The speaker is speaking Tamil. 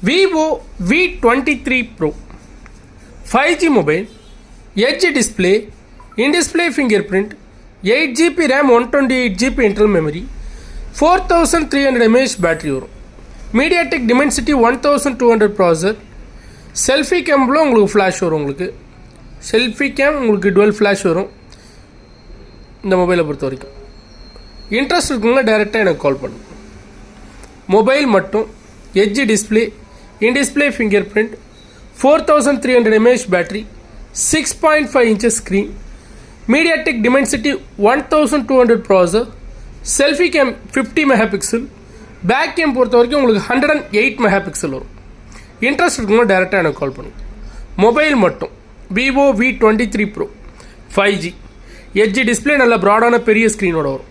Vivo V23 Pro 5G mobile, Edge display, in-display fingerprint, 8GB RAM, 128GB internal memory, 4300 mAh battery வரும். MediaTek Dimensity 1200 processor. செல்ஃபி கேமில் உங்களுக்கு ஃப்ளாஷ் வரும். செல்ஃபி கேம் உங்களுக்கு டுவெல் ஃப்ளாஷ் வரும் இந்த மொபைலை பொறுத்த வரைக்கும். இன்ட்ரெஸ்ட் இருக்குங்களா டைரெக்டாக எனக்கு கால் பண்ணுங்க. மொபைல் மட்டும் edge display, in display fingerprint, 4300 mAh battery, 6.5 inches screen, MediaTek Dimensity 1200 processor, selfie cam 50 megapixel, back cam பொறுத்த வரைக்கும் உங்களுக்கு 108 மெகாபிக்சல் வரும். இன்ட்ரெஸ்ட் இருக்குங்களா டைரெக்டாக எனக்கு கால் பண்ணுங்கள். மொபைல் மட்டும் Vivo V23 Pro 5G, edge display நல்ல ப்ராடான பெரிய ஸ்க்ரீனோட வரும்.